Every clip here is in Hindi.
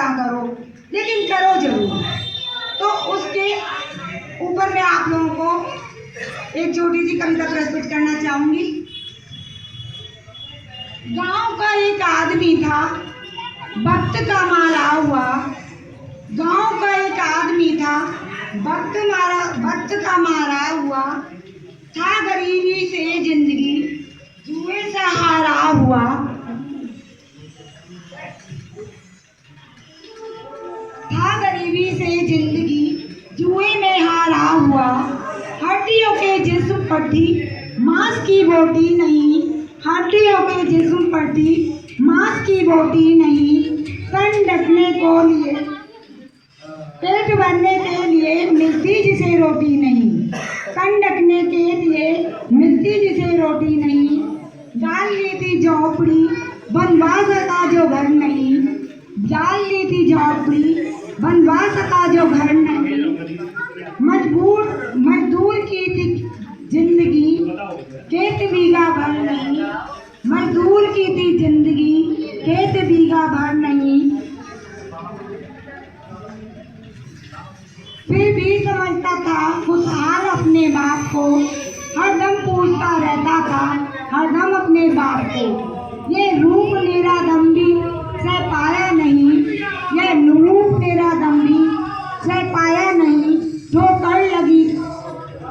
ना करो, लेकिन करो जरूर। तो उसके ऊपर मैं आप लोगों को एक छोटी सी कविता प्रस्तुत करना चाहूंगी। गांव का एक आदमी था, वक्त का मारा हुआ। गांव का एक आदमी था, वक्त का मारा हुआ। था गरीबी से जिंदगी, जुए से हारा हुआ। था गरीबी से जिंदगी, जुए में हारा हुआ। हड्डियों के जिस्म पर थी, मांस की बोटी नहीं। हड्डियों के जिस्म पर थी, मांस की बोटी नहीं। तन ढकने को लिए, पेट भरने के लिए मिलती जिसे रोटी नहीं। तन ढकने के लिए मिलती जिसे रोटी नहीं। डाल ली थी झोपड़ी, बनवा सका जो घर नहीं। डाल ली थी झोपड़ी, बनवा सका जो घर नहीं। मजदूर की थी जिंदगी, खेत बीघा भर नहीं। मजदूर की थी जिंदगी, खेत बीघा भर नहीं। फिर भी समझता था खुशहाल अपने बाप को। हरदम पूछता रहता था हरदम अपने बाप को। ये रूप मेरा दम भी सह पाया नहीं। ये रूप मेरा दम भी सह पाया नहीं। ठोकर लगी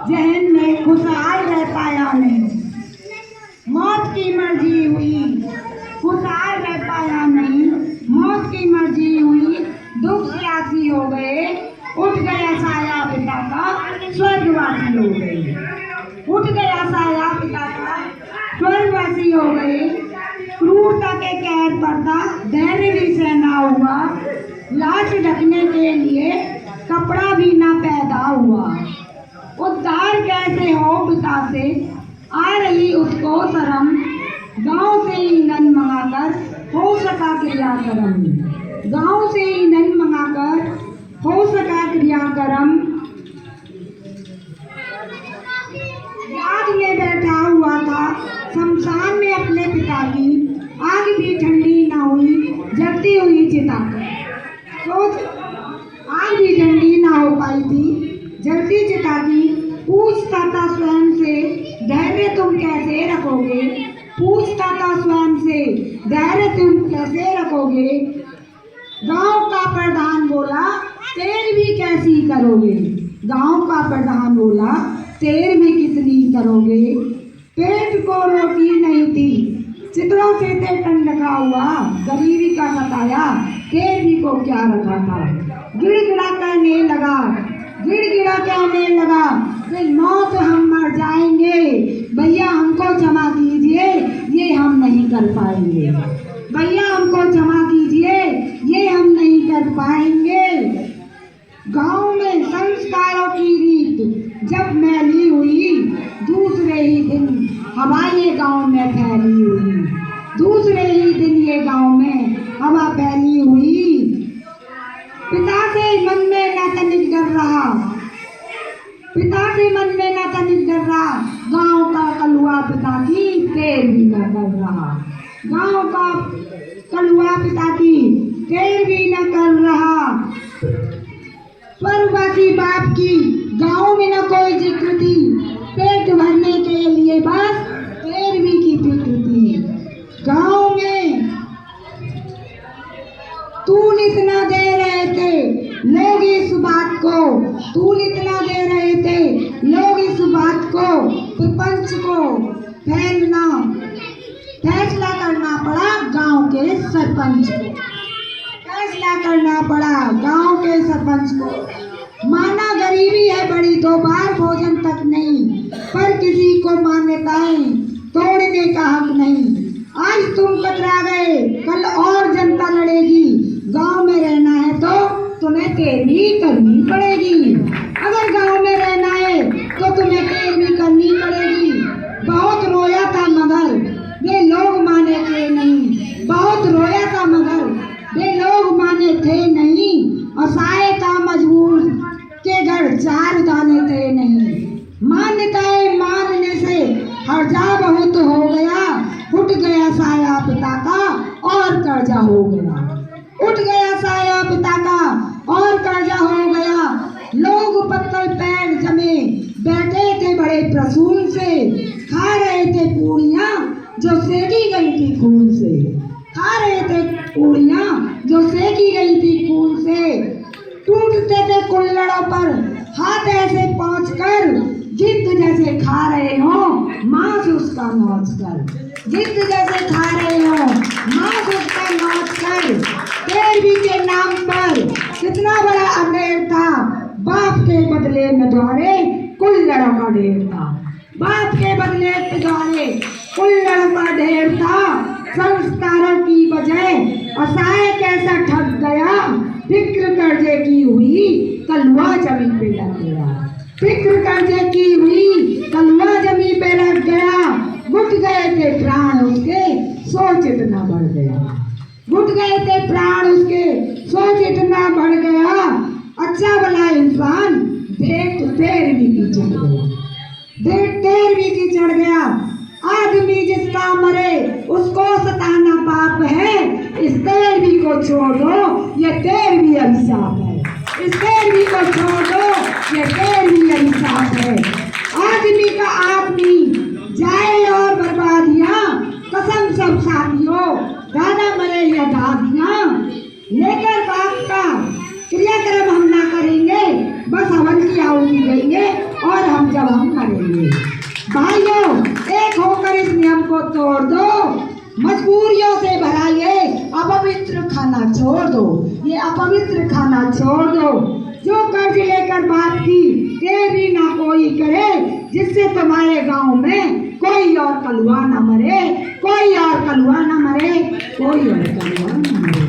जहन में, खुशहाल रह पाया नहीं। मौत की मर्जी हुई, खुशहाल रह पाया नहीं। मौत की मर्जी हुई, दुख सियासी हो गए। उठ गया साया पिता का, स्वर्गवासी हो गए। उठ गया साया पिता का, स्वर्गवासी हो गए। क्रूरता के कहर पर था, धैर्य भी सहना हुआ। लाश ढकने के लिए कपड़ा भी ना पैदा हुआ। उद्धार कैसे हो पिता से, आ रही उसको शर्म। गांव से ईंधन मंगाकर हो सका क्रियाक्रम। गांव से ईंधन मंगाकर हो सका क्रियाक्रम। याद में बैठा हुआ था शमशान में अपने पिता की। आग भी ठंडी ना हुई, जलती हुई चिता। सोच, आग भी ठंडी ना हो पाई थी, जलती चिता की। पूछता था स्वयं से, धैर्य तुम कैसे रखोगे। पूछता था स्वयं से, धैर्य तुम कैसे रखोगे। गांव का प्रधान बोला, तेर भी कैसी करोगे। गांव का प्रधान बोला, तेर भी कितनी करोगे। पेट को रोटी नहीं थी, चितरों से थे टन रखा हुआ। गरीबी का सताया, तेर भी को क्या रखा था। गिड़गिड़ा कहने लगा, गिड़गिड़ा कहने लगा, कि मौत हम मर जाएंगे। भैया हमको क्षमा कीजिए, ये हम नहीं कर पाएंगे। भैया हमको क्षमा कीजिए, ये हम नहीं कर पाएंगे। गांव में संस्कारों की रीत जब मैली हुई, दूसरे ही दिन हवा ये गांव में फैली हुई। दूसरे ही दिन ये गांव में हवा फैली हुई। पिता से मन में न तनिक डर रहा, पिता से मन में न तनिक डर रहा। गांव का कलुआ पिता की तेर भी न कर रहा। गांव का कलुआ पिता की तेर भी न कर रहा। स्वर्गवासी बाप की गांव में न कोई जिक्र थी। पेट भरने के लिए बस तेरहवीं की फिक्र थी। गांव में तूल इतना दे रहे थे लोग इस बात को, तूल इतना दे रहे थे लोग इस बात को। प्रपंच को फैसला करना पड़ा गांव के सरपंच को। फैसला करना पड़ा गांव के सरपंच को। माना गरीबी है बड़ी, 2 बार भोजन तक नहीं, पर किसी को मान्यताएं तोड़ने का हक नहीं। आज तुम कतरा गए, कल और जनता लड़ेगी। गांव में रहना है तो तुम्हें तेरहवीं करनी पड़ेगी। अगर गांव में रहना है तो तुम्हें तेरहवीं करनी पड़ेगी। बहुत रोया था मगर वे लोग माने थे नहीं। बहुत रोया था मगर वे लोग माने थे नहीं। और सहायता मजबूर के घर 4 दाने थे नहीं। मान्यताएं मानने से हर्जा बहुत हो गया। उठ गया साया पिता का और कर्जा हो गया। रसूल से, खा रहे थे पूड़ियाँ जो सेकी गई थी खून से, खा रहे थे पूड़ियाँ जो सेकी गई थी खून से। टूटते थे कुल्हड़ों पर हाथ ऐसे पहुँच कर, जिद्द जैसे खा रहे हो मांस उसका नोच कर, जिद्द जैसे खा रहे हो मांस उसका नोच कर। 13वीं के नाम पर कितना बड़ा अफेयर था, बाप के बदले में द्वारे कुल्हड़ों का ढेर था, बाप के बदले में द्वारे कुल्हड़ों का ढेर था। संस्कारों की बजाय असहाय कैसा ठग गया, फिक्र कर्जे की हुई कलवा जमीन पे लग गया, फिक्र कर्जे की हुई कलवा जमीन पे लग गया। घुट गए थे प्राण उसके, सोच इतना बढ़ गया, घुट गए थे प्राण उसके, सोच इतना बढ़ गया। अच्छा भला इंसान भेंट 13वीं की चढ़ गया, भेंट 13वीं की चढ़ गया। आदमी जिसका मरे उसको सताना पाप है, इस 13वीं को छोड़ दो ये 13वीं अभिशाप है, इस 13वीं को छोड़ दो ये 13वीं अभिशाप है। आदमी का आदमी जाए और बर्बादियाँ, कसम सब साथियों दादा मरे या दादियाँ, लेकर बाप का क्रियाक्रम हम ना करेंगे, बस हवन की आहुति देंगे और हम जब हम मरेंगे। भाइयों एक होकर इस नियम को तोड़ दो, मजबूरियों से भरा ये अपवित्र खाना छोड़ दो, ये अपवित्र खाना छोड़ दो। जो कर्ज लेकर बाप की तेरी ना कोई करे, जिससे तुम्हारे गांव में कोई और कलुआ न मरे, कोई और कलुआ न मरे, कोई और कलुआ न मरे।